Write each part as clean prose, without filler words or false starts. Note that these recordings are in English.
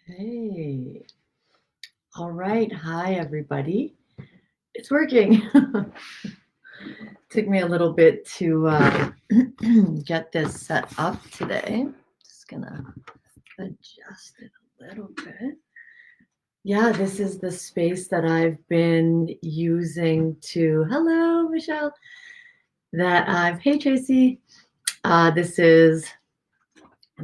Hey, all right. Hi, everybody. It's working. Took me a little bit to get this set up today. Just gonna adjust it a little bit. Yeah, this is the space that I've been using to, hello, Michelle, hey, Tracy. This is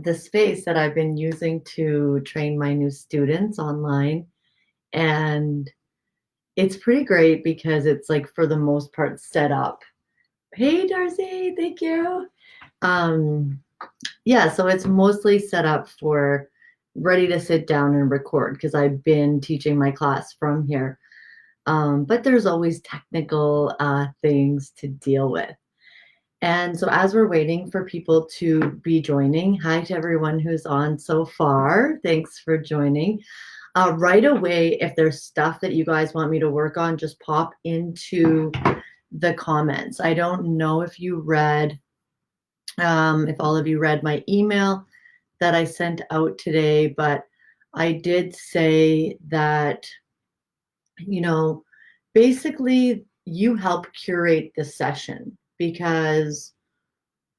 the space that I've been using to train my new students online. And it's pretty great because it's like for the most part set up. Hey Darcy, thank you. Um yeah, so it's mostly set up for ready to sit down and record because I've been teaching my class from here. But there's always technical things to deal with. And so as we're waiting for people to be joining, hi to everyone who's on so far. Thanks for joining. Right away, if there's stuff that you guys want me to work on, just pop into the comments. I don't know if you read, if all of you read my email that I sent out today, but I did say that, you know, basically you help curate the session because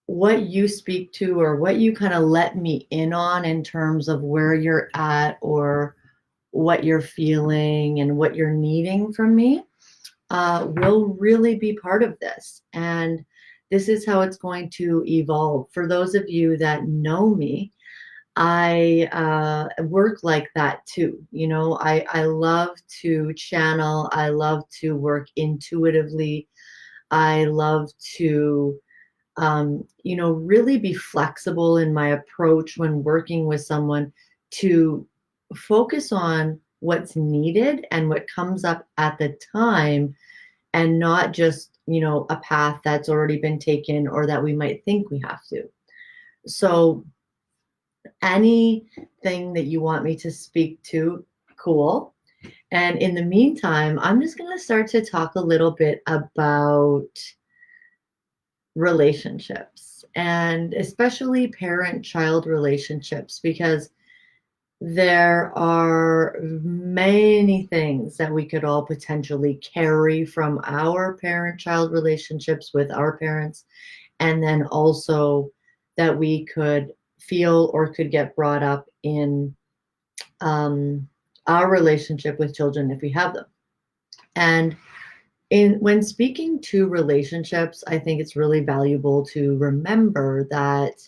what you speak to or what you kind of let me in on in terms of where you're at or what you're feeling and what you're needing from me will really be part of this. And this is how it's going to evolve. For those of you that know me, I work like that too. I love to channel, I love to work intuitively, I love to really be flexible in my approach when working with someone to focus on what's needed and what comes up at the time and not just, a path that's already been taken or that we might think we have to. So anything that you want me to speak to, cool. And in the meantime, I'm just going to start to talk a little bit about relationships and especially parent-child relationships because there are many things that we could all potentially carry from our parent-child relationships with our parents, and then also that we could feel or could get brought up in our relationship with children if we have them. And when speaking to relationships, I think it's really valuable to remember that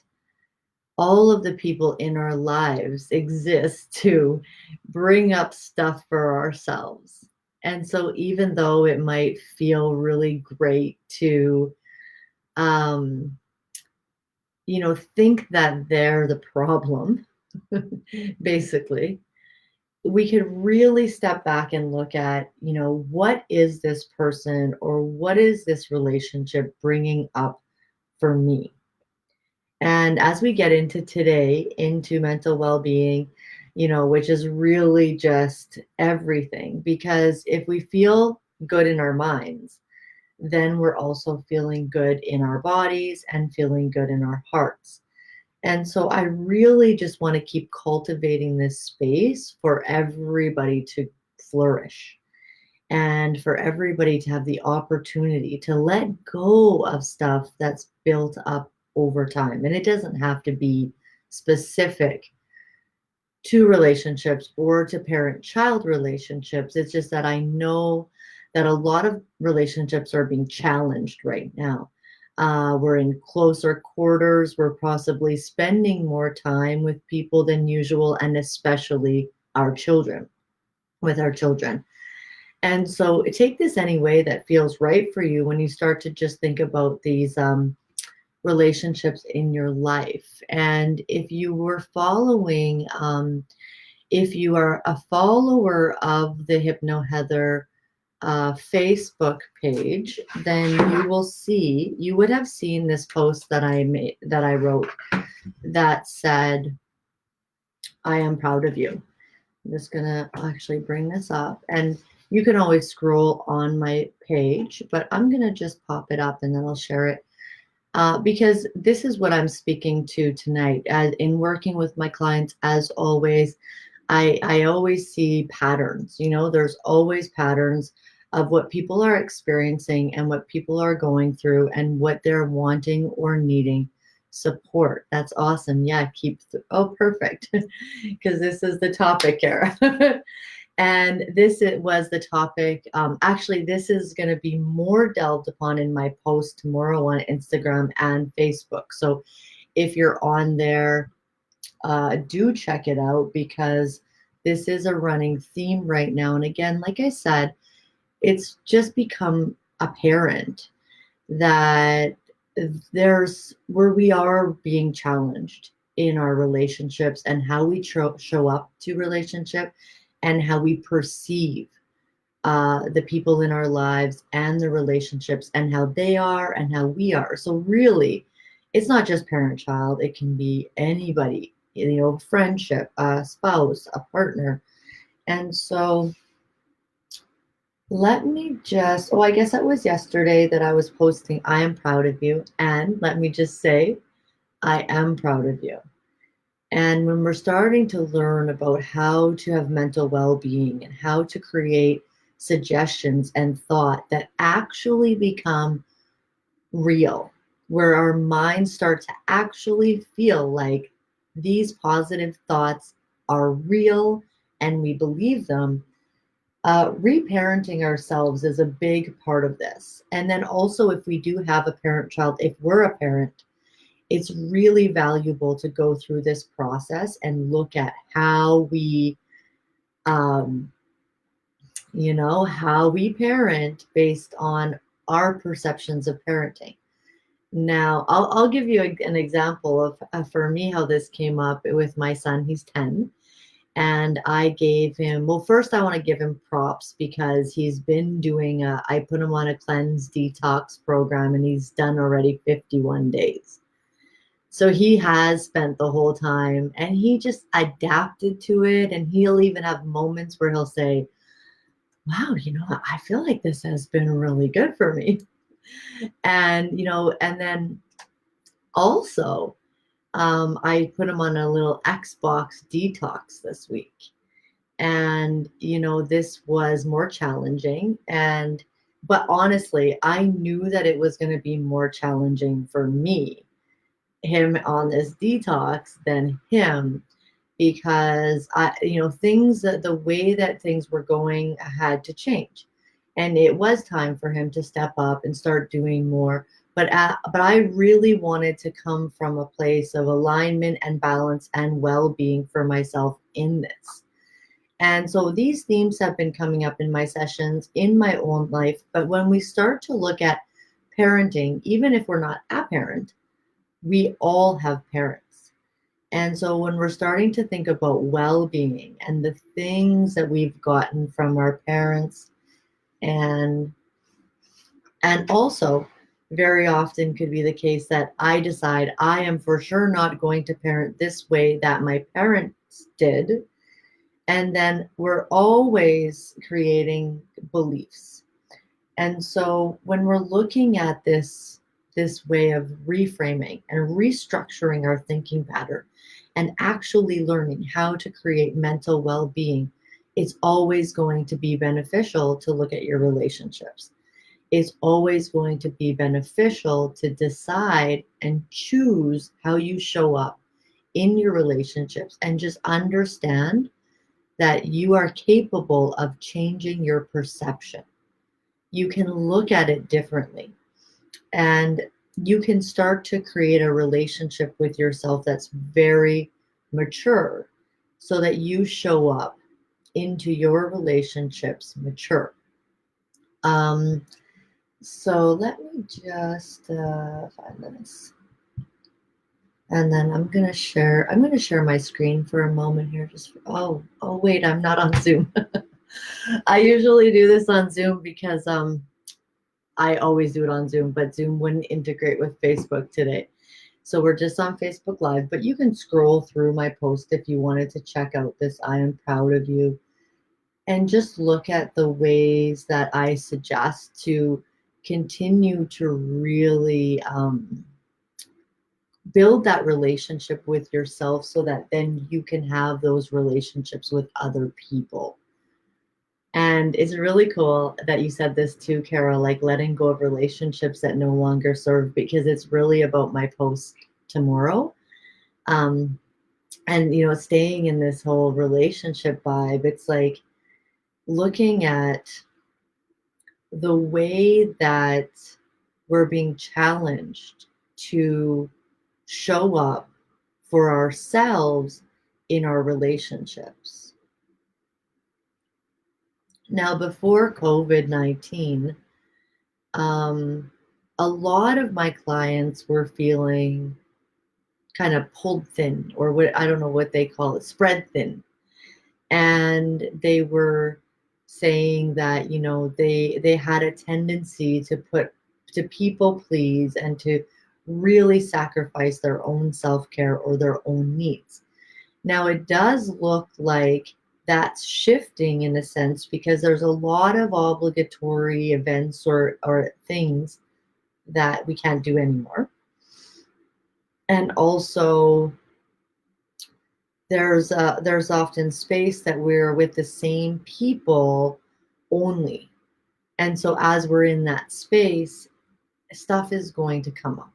all of the people in our lives exist to bring up stuff for ourselves. And so even though it might feel really great to um, think that they're the problem, basically, we could really step back and look at, what is this person or what is this relationship bringing up for me? And as we get into today, into mental well being, which is really just everything, because if we feel good in our minds, then we're also feeling good in our bodies and feeling good in our hearts. And so I really just want to keep cultivating this space for everybody to flourish and for everybody to have the opportunity to let go of stuff that's built up over time. And it doesn't have to be specific to relationships or to parent-child relationships. It's just that I know that a lot of relationships are being challenged right now. We're in closer quarters. We're possibly spending more time with people than usual, and especially with our children. And so take this any way that feels right for you when you start to just think about these relationships in your life. And if you were following, if you are a follower of the Hypno Heather Facebook page, then you would have seen this post that I wrote that said, I am proud of you. I'm just gonna actually bring this up, and you can always scroll on my page, but I'm gonna just pop it up and then I'll share it because this is what I'm speaking to tonight. As in working with my clients, as always, I always see patterns, there's always patterns of what people are experiencing and what people are going through and what they're wanting or needing support. That's awesome. Yeah, oh, perfect. Because this is the topic here. And was the topic. Actually, this is going to be more delved upon in my post tomorrow on Instagram and Facebook. So if you're on there, do check it out because this is a running theme right now. And again, like I said, it's just become apparent that there's where we are being challenged in our relationships and how we show up to relationship and how we perceive the people in our lives and the relationships and how they are and how we are. So really, it's not just parent-child. It can be anybody, friendship, a spouse, a partner. And so let me just, I guess that was yesterday that I was posting, I am proud of you. And let me just say, I am proud of you. And when we're starting to learn about how to have mental well-being and how to create suggestions and thought that actually become real, where our minds start to actually feel like these positive thoughts are real and we believe them, reparenting ourselves is a big part of this. And then also, if we do have a parent-child, if we're a parent, it's really valuable to go through this process and look at how we, how we parent based on our perceptions of parenting. Now, I'll give you an example of for me, how this came up with my son. He's 10. And I gave him, well, first I want to give him props because he's been doing I put him on a cleanse detox program and he's done already 51 days. So he has spent the whole time and he just adapted to it. And he'll even have moments where he'll say, wow, I feel like this has been really good for me. And, and then also, I put him on a little Xbox detox this week. And, this was more challenging. But honestly, I knew that it was going to be more challenging for me, him on this detox, than him, because the way that things were going had to change. And it was time for him to step up and start doing more. But I really wanted to come from a place of alignment and balance and well-being for myself in this. And so these themes have been coming up in my sessions, in my own life. But when we start to look at parenting, even if we're not a parent, we all have parents. And so when we're starting to think about well-being and the things that we've gotten from our parents, and also very often could be the case that I decide I am for sure not going to parent this way that my parents did. And then we're always creating beliefs. And so when we're looking at this way of reframing and restructuring our thinking pattern and actually learning how to create mental well-being, it's always going to be beneficial to look at your relationships. It's always going to be beneficial to decide and choose how you show up in your relationships and just understand that you are capable of changing your perception. You can look at it differently and you can start to create a relationship with yourself that's very mature so that you show up into your relationships mature. So let me just 5 minutes. And then I'm going to share my screen for a moment here. Oh, wait, I'm not on Zoom. I usually do this on Zoom because I always do it on Zoom, but Zoom wouldn't integrate with Facebook today. So we're just on Facebook Live, but you can scroll through my post if you wanted to check out this I am proud of you and just look at the ways that I suggest to continue to really build that relationship with yourself so that then you can have those relationships with other people. And it's really cool that you said this too, Carol, like letting go of relationships that no longer serve, because it's really about my post tomorrow. Um, and, staying in this whole relationship vibe, it's like looking at the way that we're being challenged to show up for ourselves in our relationships. Now, before COVID-19, a lot of my clients were feeling kind of pulled thin, or what I don't know what they call it, spread thin. And they were saying that, they had a tendency to people please and to really sacrifice their own self-care or their own needs. Now, it does look like that's shifting in a sense, because there's a lot of obligatory events or things that we can't do anymore. And also, there's often space that we're with the same people only. And so as we're in that space, stuff is going to come up.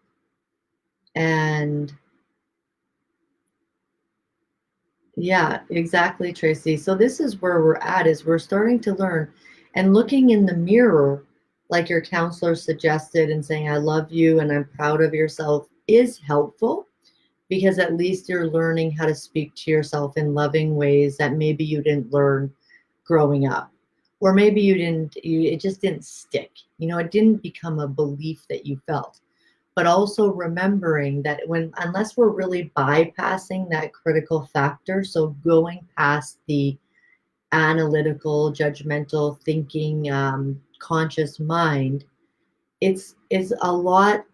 And yeah, exactly, Tracy. So this is where we're at, is we're starting to learn and looking in the mirror, like your counselor suggested, and saying, I love you and I'm proud of yourself, is helpful, because at least you're learning how to speak to yourself in loving ways that maybe you didn't learn growing up. Or maybe it just didn't stick. It didn't become a belief that you felt. But also remembering that unless we're really bypassing that critical factor, so going past the analytical, judgmental thinking, conscious mind, it's a lot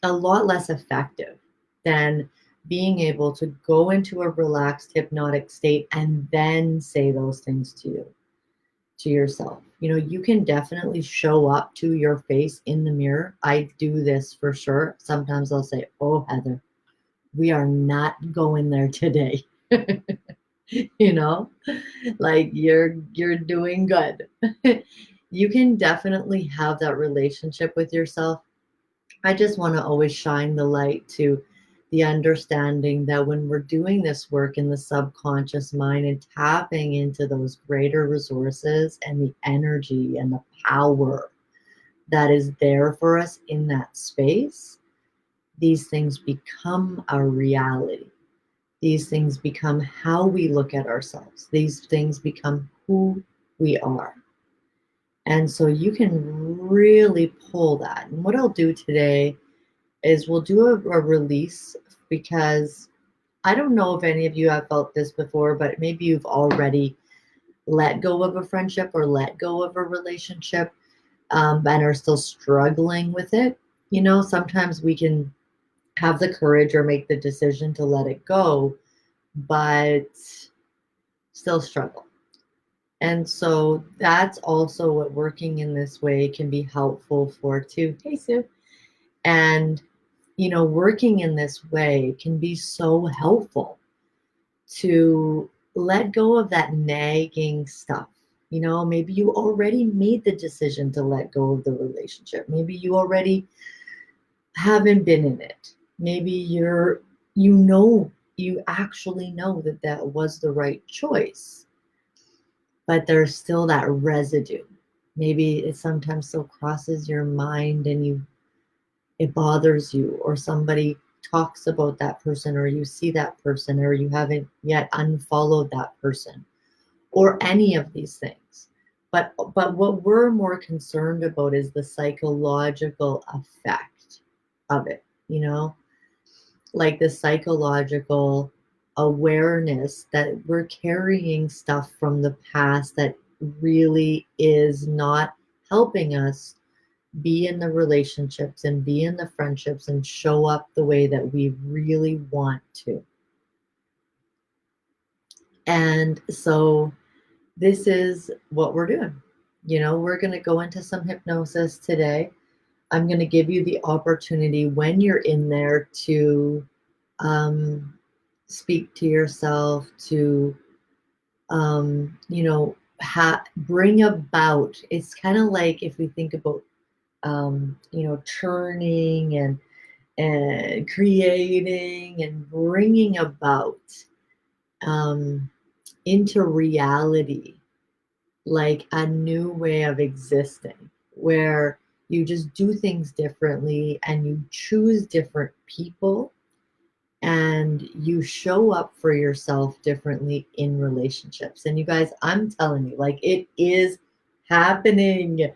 less effective than being able to go into a relaxed hypnotic state and then say those things to yourself. You can definitely show up to your face in the mirror. I do this for sure. Sometimes I'll say, oh, Heather, we are not going there today. you know like you're doing good. You can definitely have that relationship with yourself. I just want to always shine the light to the understanding that when we're doing this work in the subconscious mind and tapping into those greater resources and the energy and the power that is there for us in that space, these things become our reality. These things become how we look at ourselves. These things become who we are. And so you can really pull that. And what I'll do today is we'll do a release, because I don't know if any of you have felt this before, but maybe you've already let go of a friendship or let go of a relationship, and are still struggling with it. Sometimes we can have the courage or make the decision to let it go, but still struggle. And so that's also what working in this way can be helpful for too. Hey, Sue. And, working in this way can be so helpful to let go of that nagging stuff. Maybe you already made the decision to let go of the relationship. Maybe you already haven't been in it. Maybe you actually know that that was the right choice, but there's still that residue. Maybe it sometimes still crosses your mind and it bothers you, or somebody talks about that person, or you see that person, or you haven't yet unfollowed that person, or any of these things. But what we're more concerned about is the psychological effect of it, like the psychological awareness that we're carrying stuff from the past that really is not helping us be in the relationships and be in the friendships and show up the way that we really want to. And so this is what we're doing. We're going to go into some hypnosis today. I'm going to give you the opportunity when you're in there to speak to yourself, to, bring about. It's kind of like if we think about, churning and creating and bringing about um, into reality, like a new way of existing where you just do things differently and you choose different people and you show up for yourself differently in relationships. And you guys, I'm telling you, like, it is happening.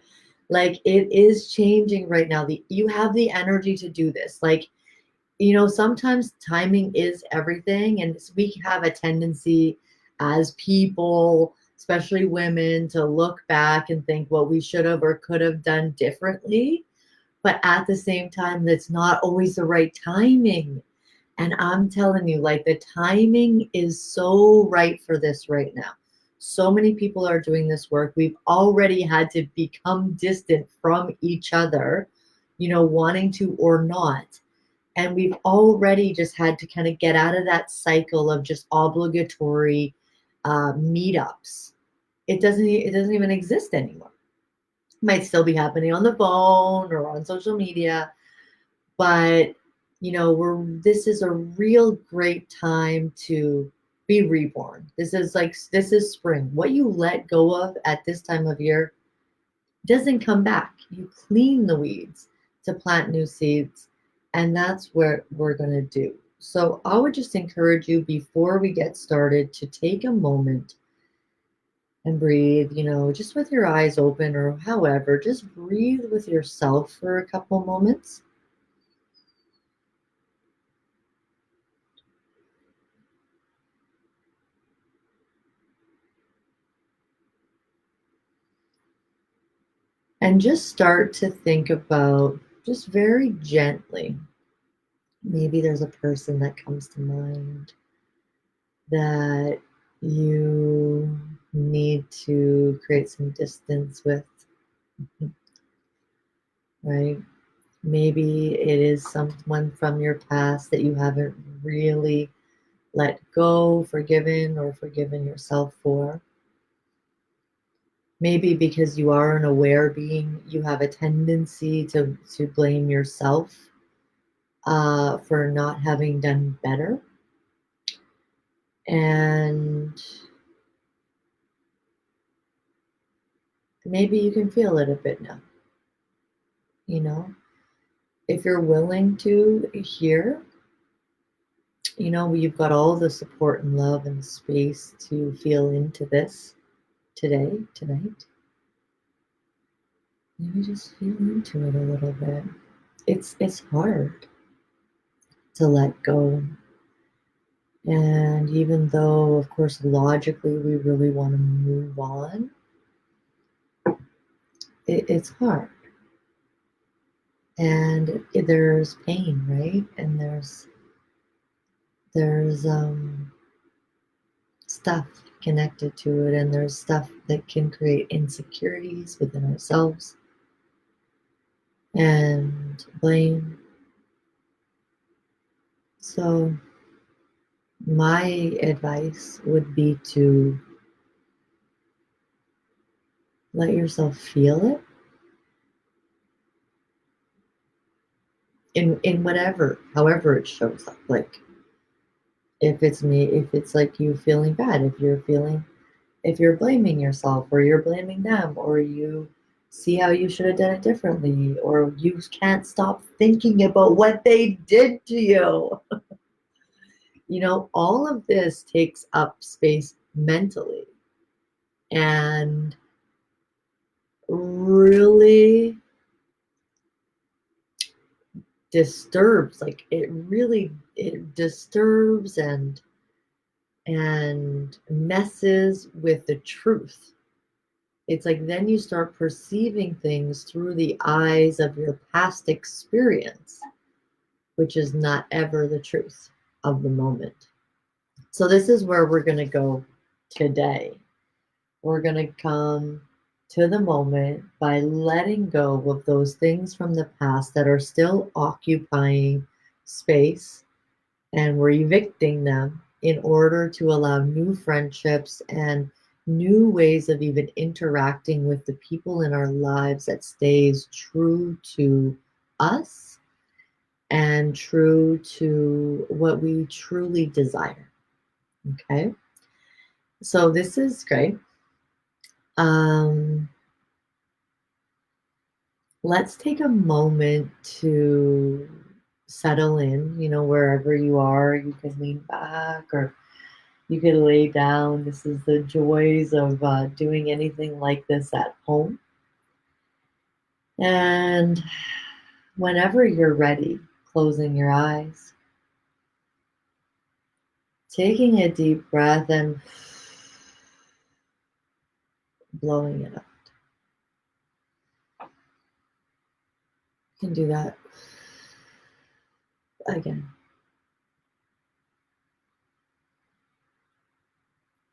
Like, it is changing right now. You have the energy to do this. Like, sometimes timing is everything, and we have a tendency as people, especially women, to look back and think what we should have or could have done differently. But at the same time, that's not always the right timing. And I'm telling you, like, the timing is so right for this right now. So many people are doing this work. We've already had to become distant from each other, wanting to or not. And we've already just had to kind of get out of that cycle of just obligatory meetups. It doesn't even exist anymore. It might still be happening on the phone or on social media, but this is a real great time to be reborn. This is spring. What you let go of at this time of year doesn't come back. You clean the weeds to plant new seeds, and that's what we're going to do. So I would just encourage you before we get started to take a moment and breathe, just with your eyes open or however, just breathe with yourself for a couple moments. And just start to think about, just very gently, maybe there's a person that comes to mind that you need to create some distance with, right? Maybe it is someone from your past that you haven't really let go, forgiven, or forgiven yourself for. Maybe because you are an aware being, you have a tendency to blame yourself for not having done better. And maybe you can feel it a bit now. If you're willing to hear, you've got all the support and love and space to feel into this today, tonight. Maybe just feel into it a little bit. It's hard to let go. And even though, of course, logically we really want to move on, it's hard. And there's pain, right? And there's stuff connected to it, and there's stuff that can create insecurities within ourselves and blame. So my advice would be to let yourself feel it in whatever, however it shows up. Like, if it's like you feeling bad, if you're blaming yourself, or you're blaming them, or you see how you should have done it differently, or you can't stop thinking about what they did to you. All of this takes up space mentally and really disturbs, like it disturbs and messes with the truth. It's like then you start perceiving things through the eyes of your past experience, which is not ever the truth of the moment. So this is where we're going to go today. We're going to come to the moment by letting go of those things from the past that are still occupying space, and we're evicting them in order to allow new friendships and new ways of even interacting with the people in our lives that stays true to us and true to what we truly desire. Okay, so this is great. um, let's take a moment to settle in, wherever you are. You can lean back or you can lay down. This is the joys of doing anything like this at home. And whenever you're ready, closing your eyes, taking a deep breath and blowing it up. You can do that again.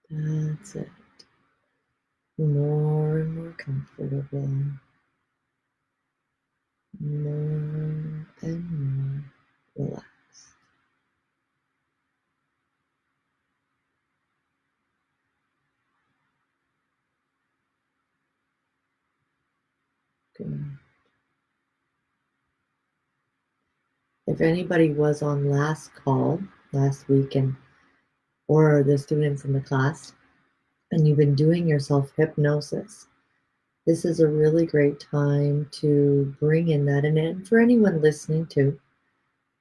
That's it. More and more comfortable. More and more relaxed. Good. If anybody was on last call last week or the students in the class, and you've been doing your self hypnosis, this is a really great time to bring in that. And for anyone listening too,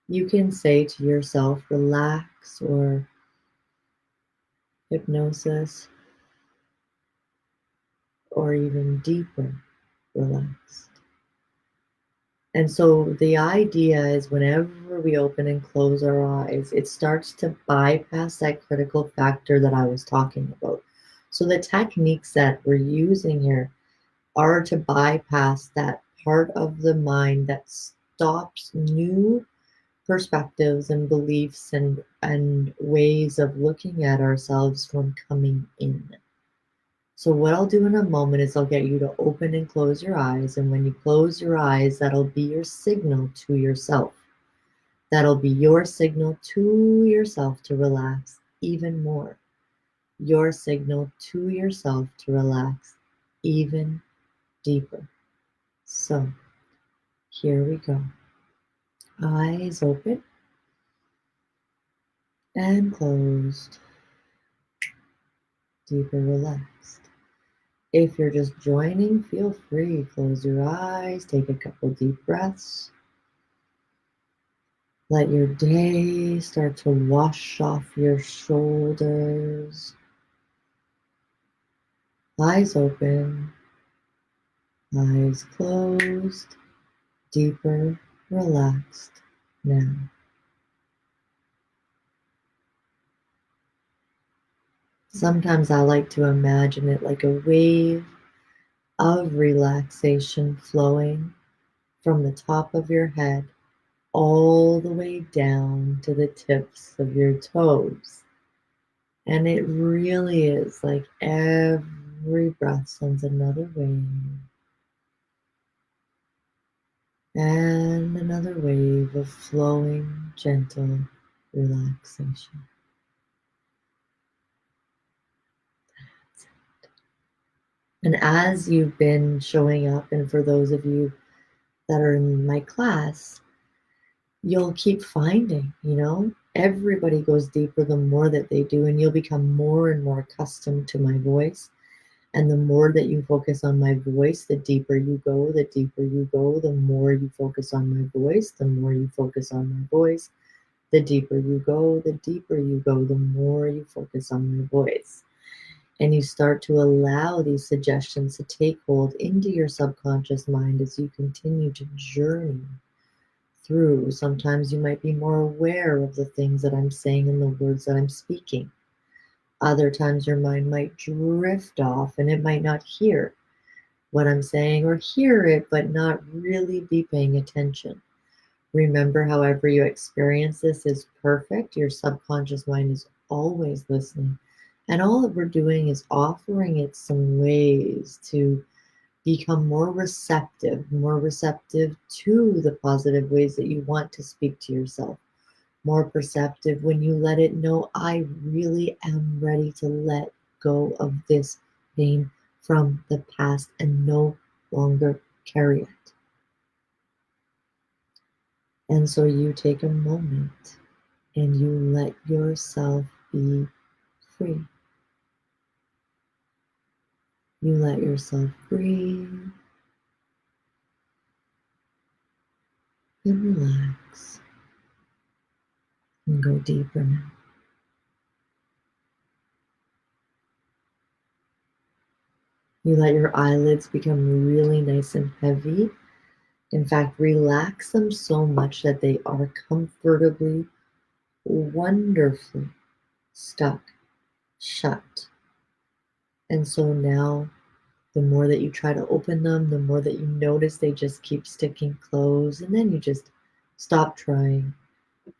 you can say to yourself, relax, or hypnosis, or even deeper, relaxed. And so the idea is whenever we open and close our eyes, it starts to bypass that critical factor that I was talking about. So the techniques that we're using here are to bypass that part of the mind that stops new perspectives and beliefs and ways of looking at ourselves from coming in. So what I'll do in a moment is I'll get you to open and close your eyes. And when you close your eyes, that'll be your signal to yourself. That'll be your signal to yourself to relax even more. Your signal to yourself to relax even deeper. So here we go. Eyes open and closed. Deeper relaxed. If you're just joining, feel free. Close your eyes, take a couple deep breaths. Let your day start to wash off your shoulders. Eyes open, eyes closed, deeper, relaxed now. Sometimes I like to imagine it like a wave of relaxation flowing from the top of your head all the way down to the tips of your toes. And it really is like every breath sends another wave and another wave of flowing, gentle relaxation. And as you've been showing up, and for those of you that are in my class, you'll keep finding, everybody goes deeper the more that they do, and you'll become more and more accustomed to my voice. And the more that you focus on my voice, the deeper you go, the deeper you go, the more you focus on my voice, the more you focus on my voice, the deeper you go, the deeper you go, the more you focus on my voice. And you start to allow these suggestions to take hold into your subconscious mind as you continue to journey through. Sometimes you might be more aware of the things that I'm saying and the words that I'm speaking. Other times your mind might drift off and it might not hear what I'm saying, or hear it but not really be paying attention. Remember, however you experience this is perfect. Your subconscious mind is always listening. And all that we're doing is offering it some ways to become more receptive to the positive ways that you want to speak to yourself, more perceptive when you let it know, I really am ready to let go of this pain from the past and no longer carry it. And so you take a moment and you let yourself be free. You let yourself breathe and relax and go deeper now. You let your eyelids become really nice and heavy. In fact, relax them so much that they are comfortably, wonderfully stuck, shut. And so now, the more that you try to open them, the more that you notice they just keep sticking closed. And then you just stop trying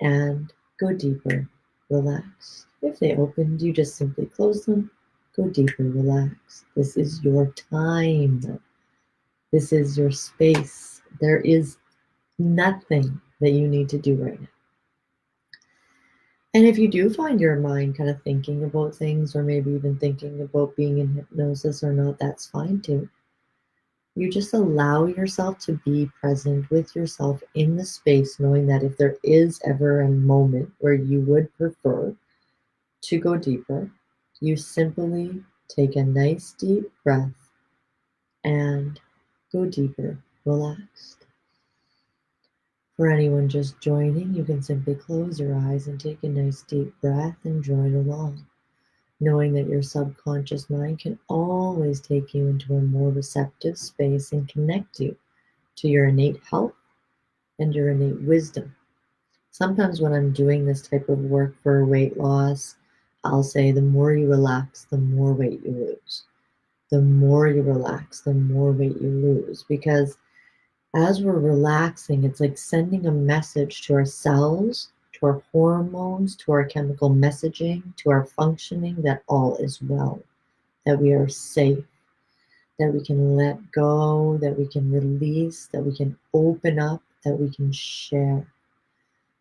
and go deeper, relax. If they opened, you just simply close them, go deeper, relax. This is your time. This is your space. There is nothing that you need to do right now. And if you do find your mind kind of thinking about things, or maybe even thinking about being in hypnosis or not, that's fine too. You just allow yourself to be present with yourself in the space, knowing that if there is ever a moment where you would prefer to go deeper, you simply take a nice deep breath and go deeper, relaxed. For anyone just joining, you can simply close your eyes and take a nice deep breath and join along, knowing that your subconscious mind can always take you into a more receptive space and connect you to your innate health and your innate wisdom. Sometimes when I'm doing this type of work for weight loss, I'll say the more you relax, the more weight you lose. The more you relax, the more weight you lose. Because as we're relaxing, it's like sending a message to our cells, to our hormones, to our chemical messaging, to our functioning that all is well, that we are safe, that we can let go, that we can release, that we can open up, that we can share.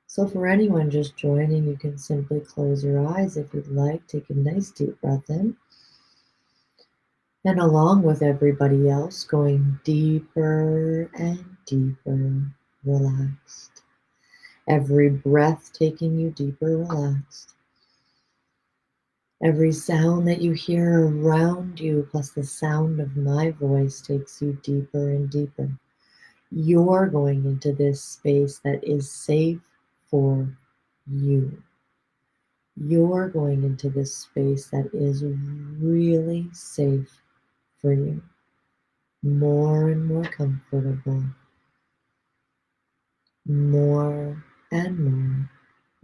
So for anyone just joining, you can simply close your eyes if you'd like. Take a nice deep breath in. And along with everybody else, going deeper and deeper, relaxed. Every breath taking you deeper, relaxed. Every sound that you hear around you, plus the sound of my voice, takes you deeper and deeper. You're going into this space that is safe for you. You're going into this space that is really safe for you. More and more comfortable. More and more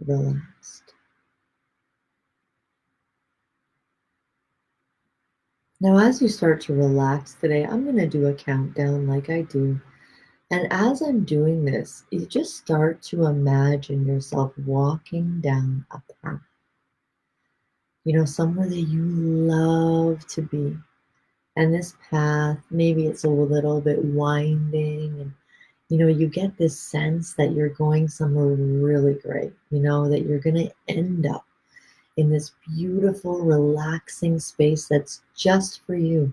relaxed. Now, as you start to relax today, I'm going to do a countdown like I do. And as I'm doing this, you just start to imagine yourself walking down a path. Somewhere that you love to be. And this path, maybe it's a little bit winding, and you get this sense that you're going somewhere really great, that you're going to end up in this beautiful, relaxing space that's just for you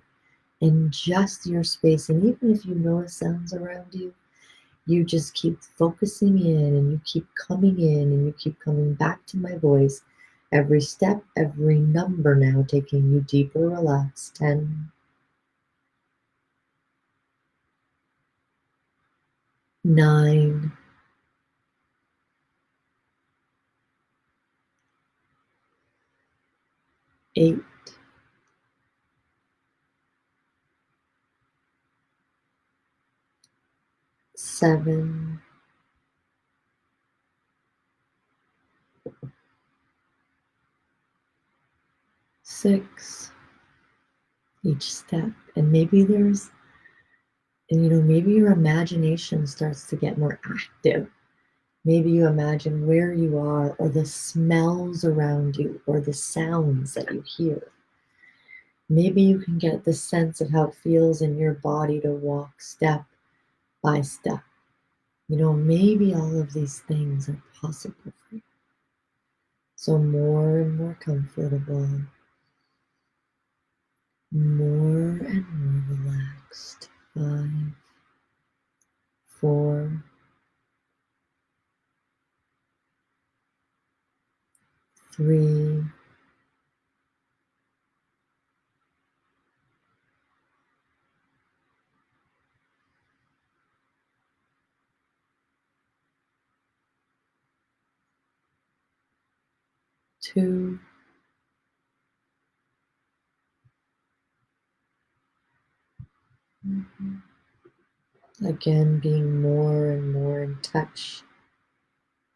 and just your space. And even if you notice sounds around you, you just keep focusing in and you keep coming in and you keep coming back to my voice. Every step, every number now taking you deeper, relaxed. 10, 9, 8, 7, 6, each step. And maybe your imagination starts to get more active. Maybe you imagine where you are, or the smells around you, or the sounds that you hear. Maybe you can get the sense of how it feels in your body to walk step by step. Maybe all of these things are possible for you. So more and more comfortable, more and more relaxed. 5, 4, 3, 2. Again, being more and more in touch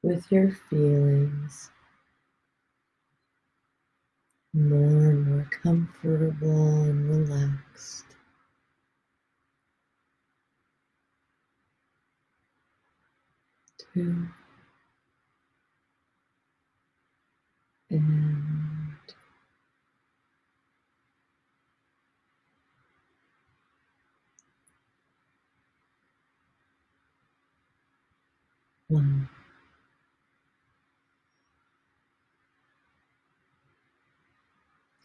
with your feelings, more and more comfortable and relaxed. 2, and 1.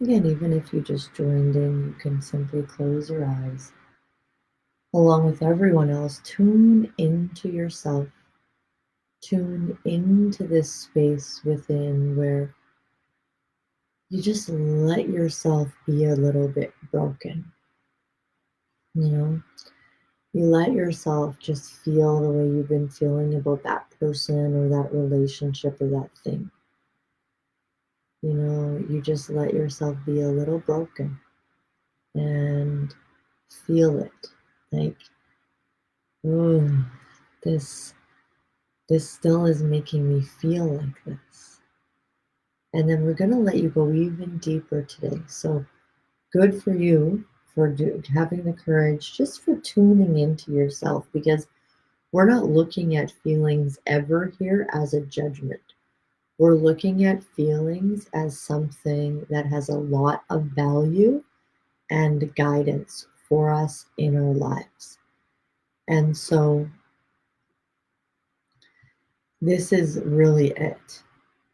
Again, even if you just joined in, you can simply close your eyes. Along with everyone else, tune into yourself. Tune into this space within where you just let yourself be a little bit broken. You know, you let yourself just feel the way you've been feeling about that person or that relationship or that thing. You just let yourself be a little broken and feel it. Like, oh, this this still is making me feel like this. And then we're going to let you go even deeper today. So good for you for having the courage just for tuning into yourself, because we're not looking at feelings ever here as a judgment. We're looking at feelings as something that has a lot of value and guidance for us in our lives. And so this is really it.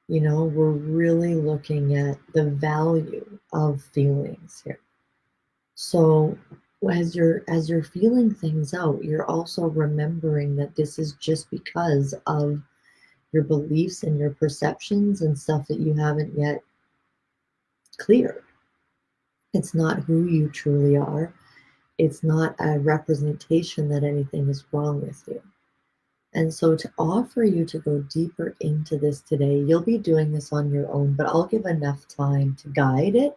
We're really looking at the value of feelings here. So as you're feeling things out, you're also remembering that this is just because of your beliefs and your perceptions and stuff that you haven't yet cleared. It's not who you truly are. It's not a representation that anything is wrong with you. And so, to offer you to go deeper into this today, you'll be doing this on your own, but I'll give enough time to guide it.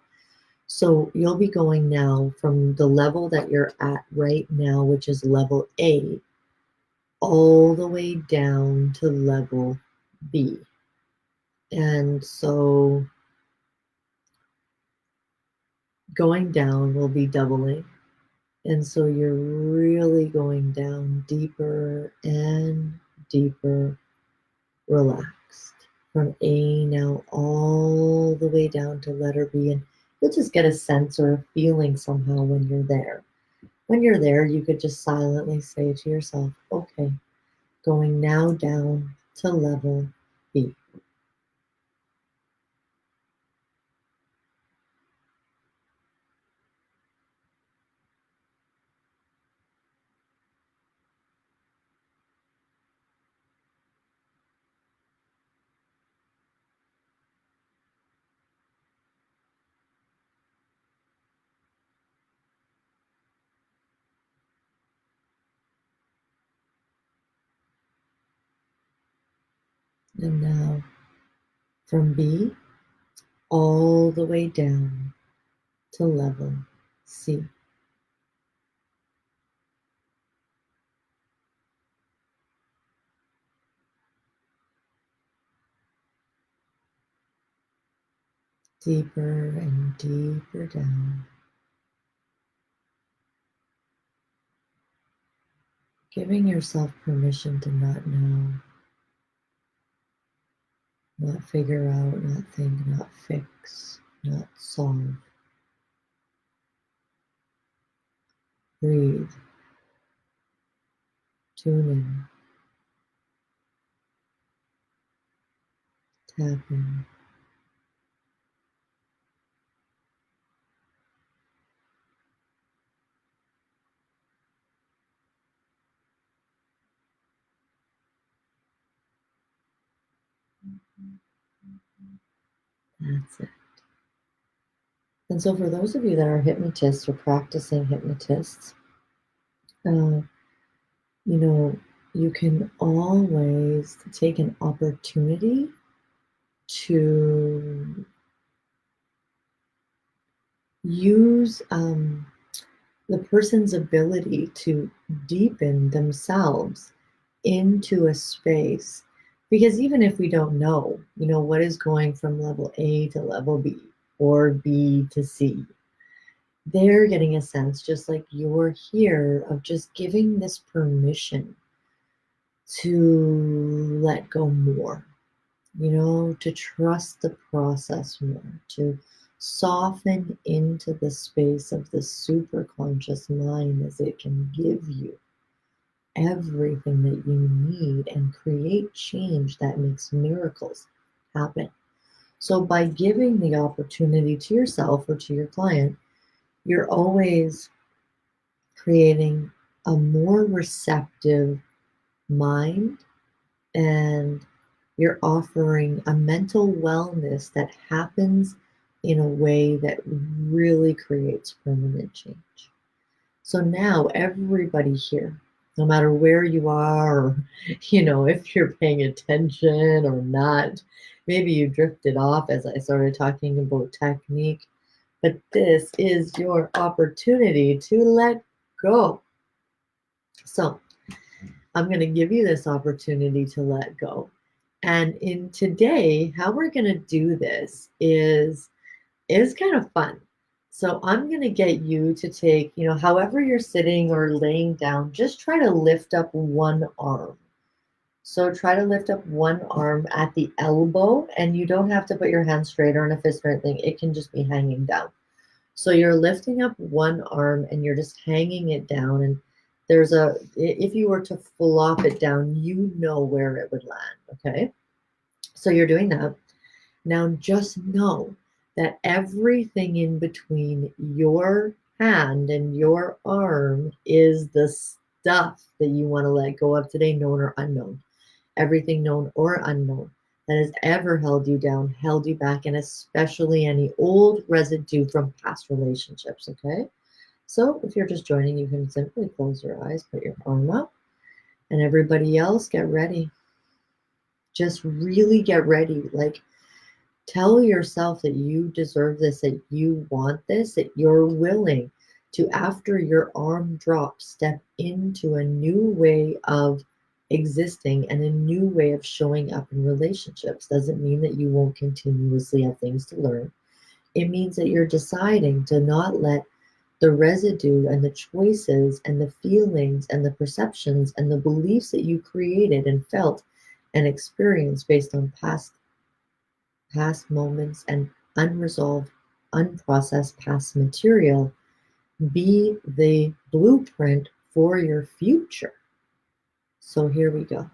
So, you'll be going now from the level that you're at right now, which is level A, all the way down to level B. And so, going down will be doubling. And so, you're really going down deeper and deeper, relaxed. From A now all the way down to letter B. And you'll just get a sense or a feeling somehow when you're there. When you're there, you could just silently say to yourself, okay, going now down to level B. And now from B all the way down to level C. Deeper and deeper down. Giving yourself permission to not know, not figure out, not think, not fix, not solve. Breathe. Tune in. Tap in. That's it. And so, for those of you that are hypnotists or practicing hypnotists, uh, you know, you can always take an opportunity to use the person's ability to deepen themselves into a space. Because even if we don't know, what is going from level A to level B or B to C, they're getting a sense, just like you're here, of just giving this permission to let go more, to trust the process more, to soften into the space of the super conscious mind as it can give you everything that you need and create change that makes miracles happen. So, by giving the opportunity to yourself or to your client, you're always creating a more receptive mind, and you're offering a mental wellness that happens in a way that really creates permanent change. So now everybody here, no matter where you are, or, if you're paying attention or not, maybe you drifted off as I started talking about technique, but this is your opportunity to let go. So I'm going to give you this opportunity to let go. And in today, how we're going to do this is kind of fun. So I'm going to get you to take, however you're sitting or laying down, just try to lift up one arm. So try to lift up one arm at the elbow, and you don't have to put your hand straight or in a fist or anything. It can just be hanging down. So you're lifting up one arm and you're just hanging it down. And if you were to flop it down, you know where it would land. Okay. So you're doing that. Now just know that everything in between your hand and your arm is the stuff that you want to let go of today, known or unknown. Everything known or unknown that has ever held you down, held you back, and especially any old residue from past relationships, okay? So if you're just joining, you can simply close your eyes, put your arm up, and everybody else, get ready. Just really get ready. Like, tell yourself that you deserve this, that you want this, that you're willing to, after your arm drops, step into a new way of existing and a new way of showing up in relationships. Doesn't mean that you won't continuously have things to learn. It means that you're deciding to not let the residue and the choices and the feelings and the perceptions and the beliefs that you created and felt and experienced based on past moments and unresolved, unprocessed past material be the blueprint for your future. So here we go.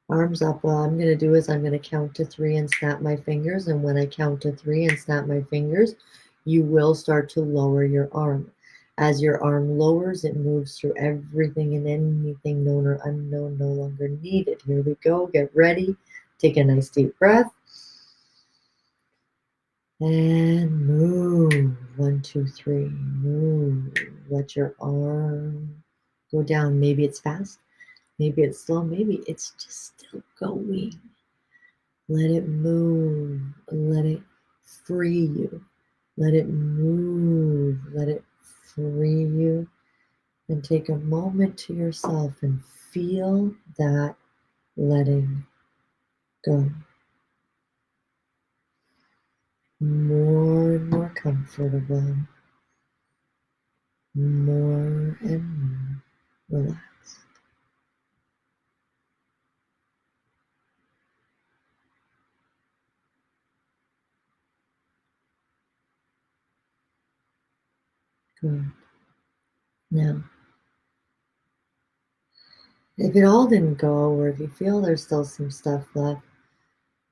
Arms up. What I'm going to do is I'm going to count to 3 and snap my fingers. And when I count to 3 and snap my fingers, you will start to lower your arm. As your arm lowers, it moves through everything and anything known or unknown, no longer needed. Here we go. Get ready. Take a nice deep breath. And move. 1, 2, 3. Move. Let your arm go down. Maybe it's fast. Maybe it's slow. Maybe it's just still going. Let it move. Let it free you. Let it move. Let it free you. And take a moment to yourself and feel that letting go. More and more comfortable. More and more relaxed. Good. Now, if it all didn't go, or if you feel there's still some stuff left,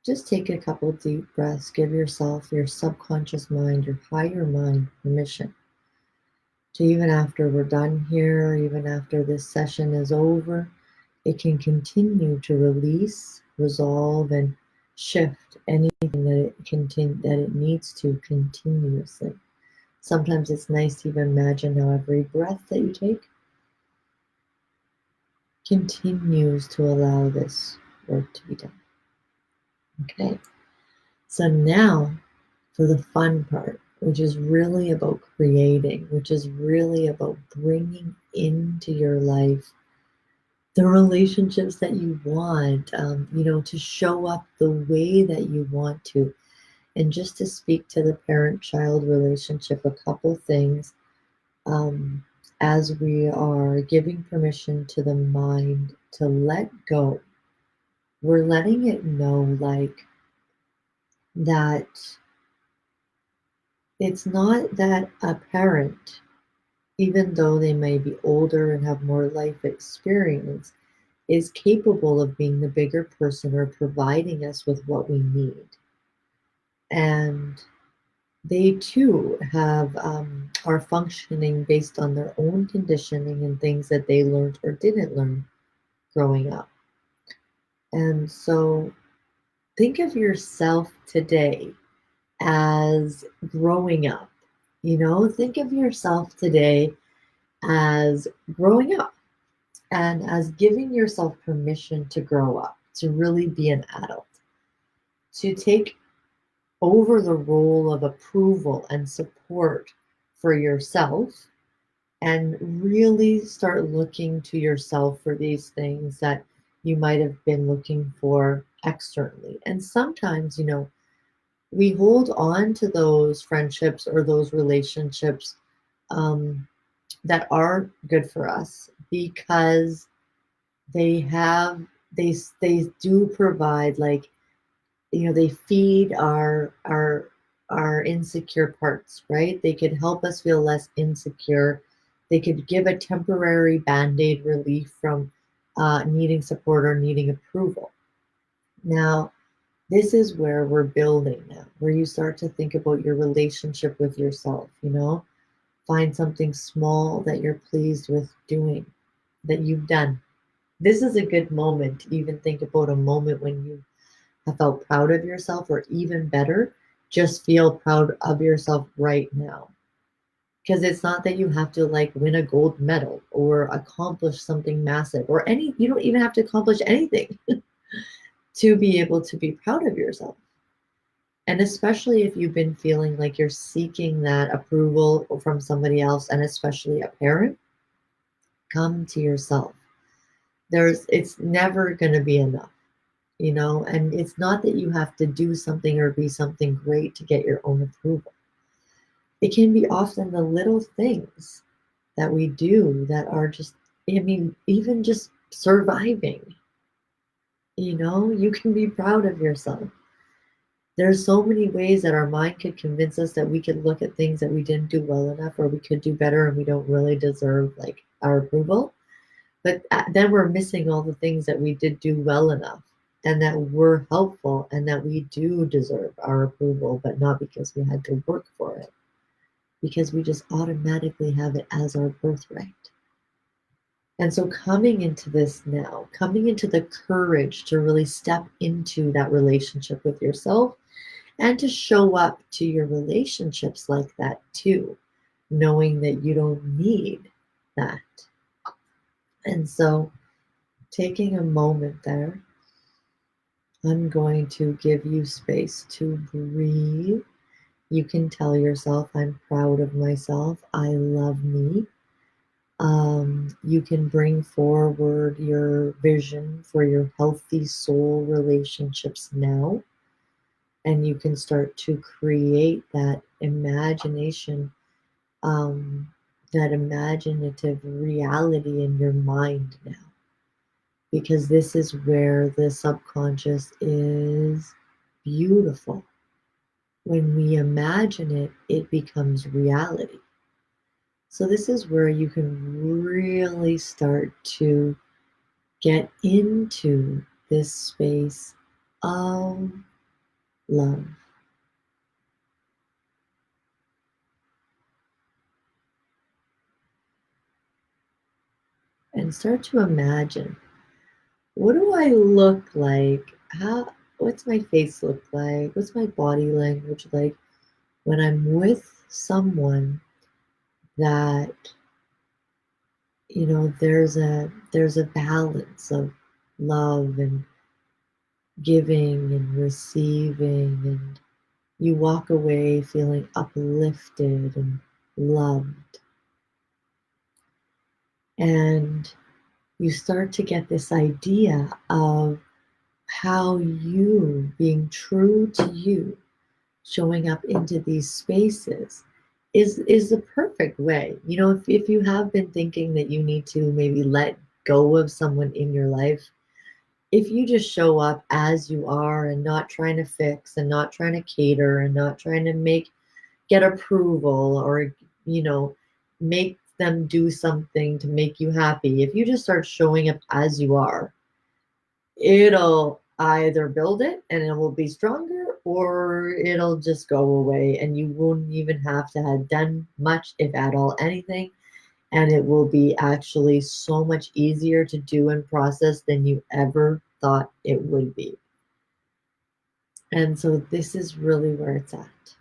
just take a couple deep breaths. Give yourself, your subconscious mind, your higher mind permission to, even after we're done here, even after this session is over, it can continue to release, resolve, and shift anything that it needs to continuously. Sometimes it's nice to even imagine how every breath that you take continues to allow this work to be done. Okay, so now for the fun part, which is really about creating, which is really about bringing into your life the relationships that you want, to show up the way that you want to. And just to speak to the parent-child relationship, a couple things, um, as we are giving permission to the mind to let go, we're letting it know, like, that it's not that a parent, even though they may be older and have more life experience, is capable of being the bigger person or providing us with what we need. And they too are functioning based on their own conditioning and things that they learned or didn't learn growing up. And so think of yourself today as growing up. Think of yourself today as growing up and as giving yourself permission to grow up, to really be an adult, to take over the role of approval and support for yourself, and really start looking to yourself for these things that you might have been looking for externally. And sometimes, we hold on to those friendships or those relationships um, that are good for us because they have they do provide, like, they feed our insecure parts, right? They could help us feel less insecure. They could give a temporary band-aid relief from needing support or needing approval. Now, this is where we're building now, where you start to think about your relationship with yourself. Find something small that you're pleased with doing, that you've done. This is a good moment to even think about a moment when you have felt proud of yourself, or even better, just feel proud of yourself right now. Because it's not that you have to, like, win a gold medal or accomplish something massive, or you don't even have to accomplish anything to be able to be proud of yourself. And especially if you've been feeling like you're seeking that approval from somebody else, and especially a parent, come to yourself. It's never going to be enough. And it's not that you have to do something or be something great to get your own approval. It can be often the little things that we do that are just, even just surviving. You can be proud of yourself. There's so many ways that our mind could convince us that we could look at things that we didn't do well enough, or we could do better and we don't really deserve, like, our approval. But then we're missing all the things that we did do well enough, and that were helpful, and that we do deserve our approval, but not because we had to work for it, because we just automatically have it as our birthright. And so coming into this now, coming into the courage to really step into that relationship with yourself, and to show up to your relationships like that too, knowing that you don't need that. And so taking a moment there, I'm going to give you space to breathe. You can tell yourself, I'm proud of myself. I love me. You can bring forward your vision for your healthy soul relationships now. And you can start to create that imagination, that imaginative reality in your mind now. Because this is where the subconscious is beautiful. When we imagine it, it becomes reality. So this is where you can really start to get into this space of love. And start to imagine, what do I look like? What's my face look like? What's my body language like when I'm with someone that, there's a balance of love and giving and receiving, and you walk away feeling uplifted and loved. And you start to get this idea of how you, being true to you, showing up into these spaces is the perfect way. If you have been thinking that you need to maybe let go of someone in your life, if you just show up as you are and not trying to fix and not trying to cater and not trying to get approval or make them do something to make you happy, if you just start showing up as you are, it'll either build it and it will be stronger, or it'll just go away and you won't even have to have done much, if at all anything, and it will be actually so much easier to do and process than you ever thought it would be. And so this is really where it's at.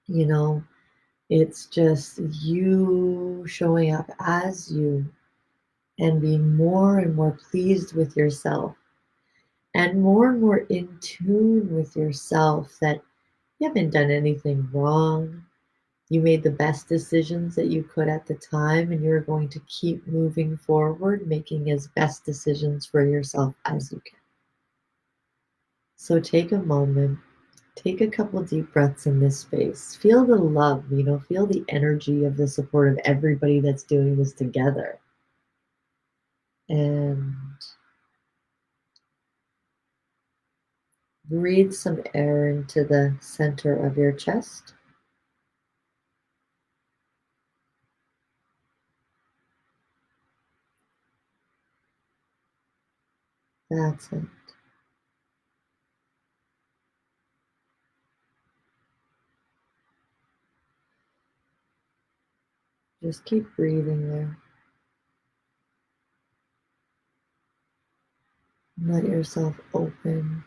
You know, it's just you showing up as you and being more and more pleased with yourself and more in tune with yourself, that you haven't done anything wrong. You made the best decisions that you could at the time, and you're going to keep moving forward, making as best decisions for yourself as you can. So take a moment, take a couple deep breaths in this space. Feel the love, feel the energy of the support of everybody that's doing this together. And breathe some air into the center of your chest. That's it. Just keep breathing there. Let yourself open.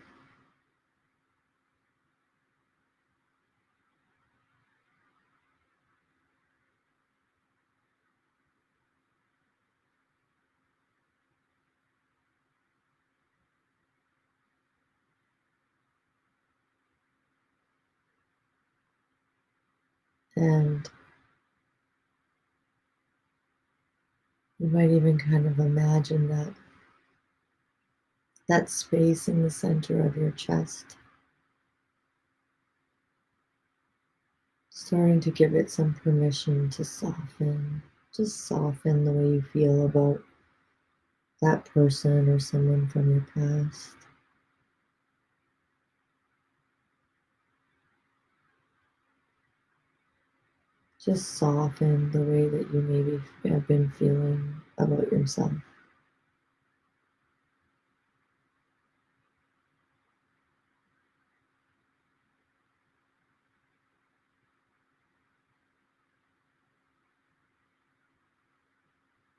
And you might even kind of imagine that space in the center of your chest, starting to give it some permission to soften. Just soften the way you feel about that person or someone from your past. Just soften the way that you maybe have been feeling about yourself.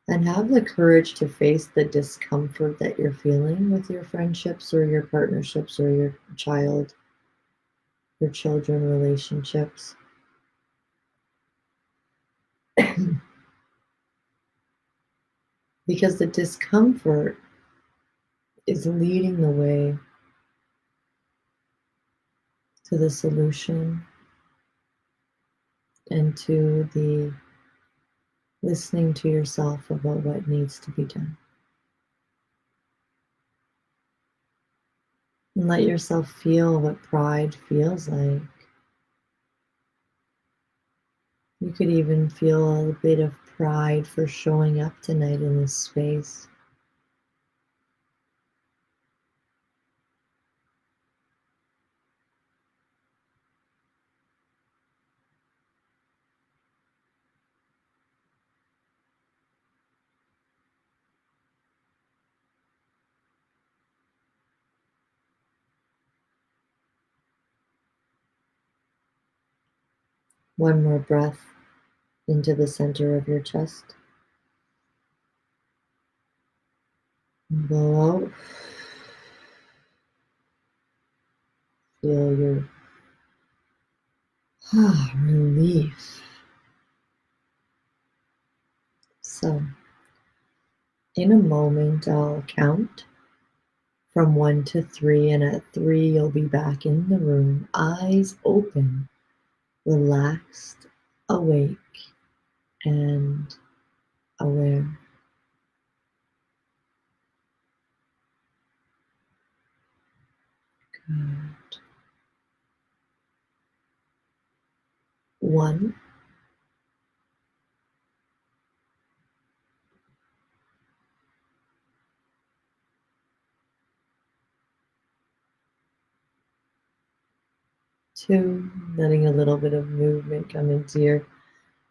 And have the courage to face the discomfort that you're feeling with your friendships or your partnerships or your children relationships. Because the discomfort is leading the way to the solution and to the listening to yourself about what needs to be done. And let yourself feel what pride feels like. You could even feel a bit of pride for showing up tonight in this space. One more breath into the center of your chest. Blow out. Feel your relief. So, in a moment, I'll count from 1 to 3, and at 3, you'll be back in the room, eyes open, relaxed, awake, and aware. Good. 1, 2, letting a little bit of movement come into your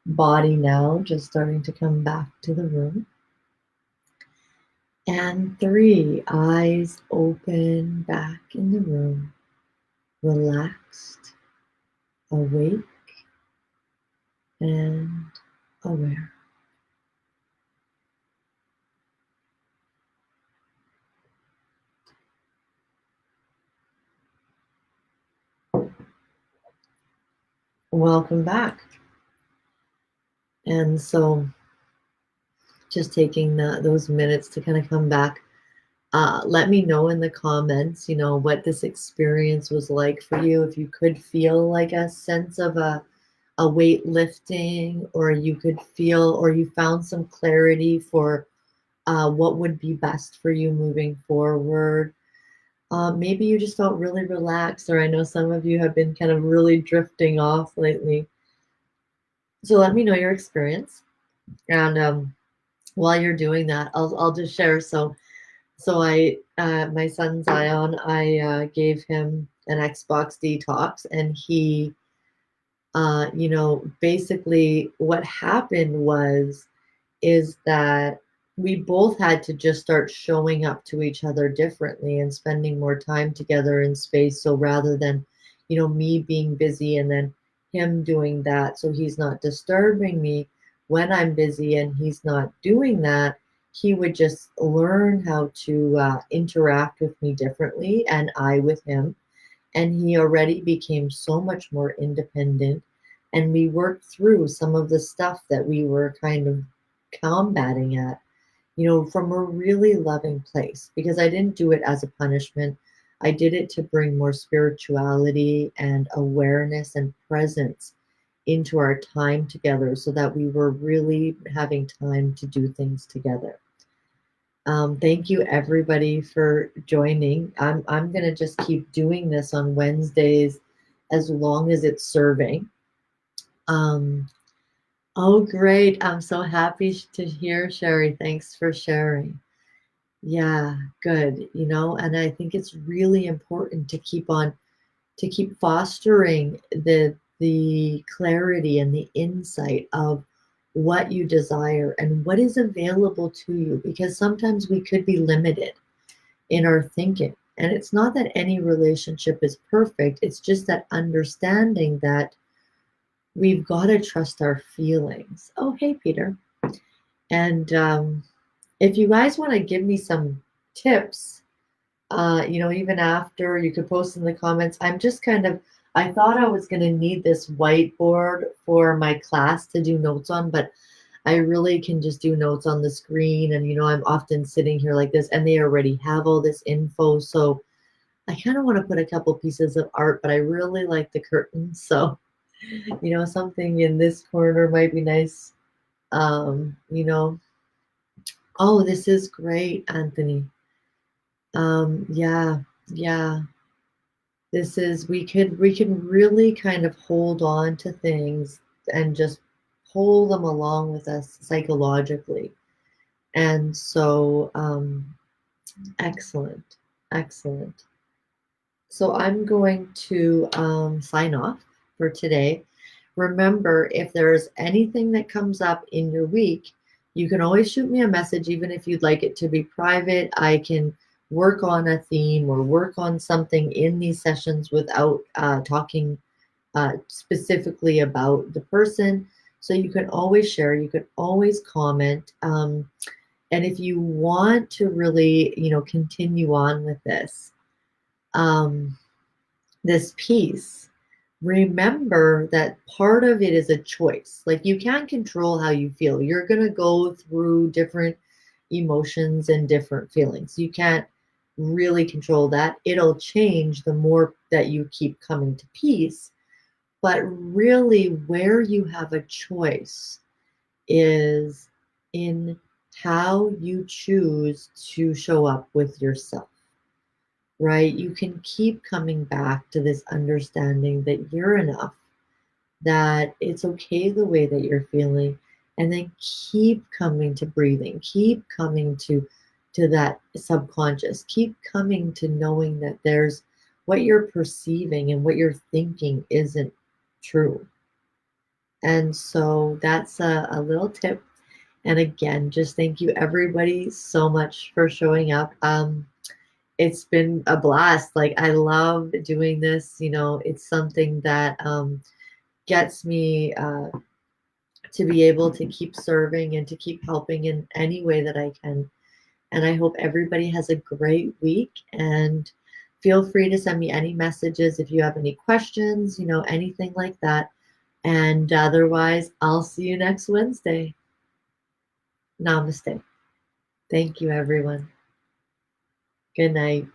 body now, just starting to come back to the room. And 3, eyes open, back in the room, relaxed, awake, and aware. Welcome back. And so just taking those minutes to kind of come back. Let me know in the comments, what this experience was like for you. If you could feel like a sense of a weight lifting, or you could feel, or you found some clarity for what would be best for you moving forward. Maybe you just felt really relaxed, or I know some of you have been kind of really drifting off lately. So let me know your experience. And while you're doing that, I'll just share. So I my son Zion, I gave him an Xbox detox, and he basically what happened is that we both had to just start showing up to each other differently and spending more time together in space. So rather than, me being busy and then him doing that, so he's not disturbing me when I'm busy and he's not doing that, he would just learn how to interact with me differently, and I with him. And he already became so much more independent. And we worked through some of the stuff that we were kind of combating at, from a really loving place, because I didn't do it as a punishment. I did it to bring more spirituality and awareness and presence into our time together, so that we were really having time to do things together. Thank you everybody for joining. I'm gonna just keep doing this on Wednesdays as long as it's serving. Oh, great. I'm so happy to hear, Sherry. Thanks for sharing. Yeah, good. And I think it's really important to keep fostering the clarity and the insight of what you desire and what is available to you, because sometimes we could be limited in our thinking. And it's not that any relationship is perfect, it's just that understanding that we've got to trust our feelings. Oh, hey, Peter. And if you guys want to give me some tips, even after, you could post in the comments. I thought I was going to need this whiteboard for my class to do notes on, but I really can just do notes on the screen. And, I'm often sitting here like this, and they already have all this info. So I kind of want to put a couple pieces of art, but I really like the curtains. So, something in this corner might be nice. Oh, this is great, Anthony. Yeah, yeah. This is, we can really kind of hold on to things and just pull them along with us psychologically. And so, excellent, excellent. So I'm going to sign off for today. Remember, if there's anything that comes up in your week, you can always shoot me a message, even if you'd like it to be private. I can work on a theme or work on something in these sessions without talking specifically about the person. So you can always share, you can always comment. And if you want to really, continue on with um, this piece, remember that part of it is a choice. Like you can't control how you feel. You're going to go through different emotions and different feelings. You can't really control that. It'll change the more that you keep coming to peace. But really, where you have a choice is in how you choose to show up with yourself, right? You can keep coming back to this understanding that you're enough, that it's okay the way that you're feeling, and then keep coming to breathing, keep coming to that subconscious, keep coming to knowing that there's what you're perceiving and what you're thinking isn't true. And so that's a little tip. And again, just thank you everybody so much for showing up. It's been a blast. Like I love doing this. It's something that gets me to be able to keep serving and to keep helping in any way that I can. And I hope everybody has a great week. And feel free to send me any messages if you have any questions, anything like that. And otherwise, I'll see you next Wednesday. Namaste. Thank you, everyone. Good night.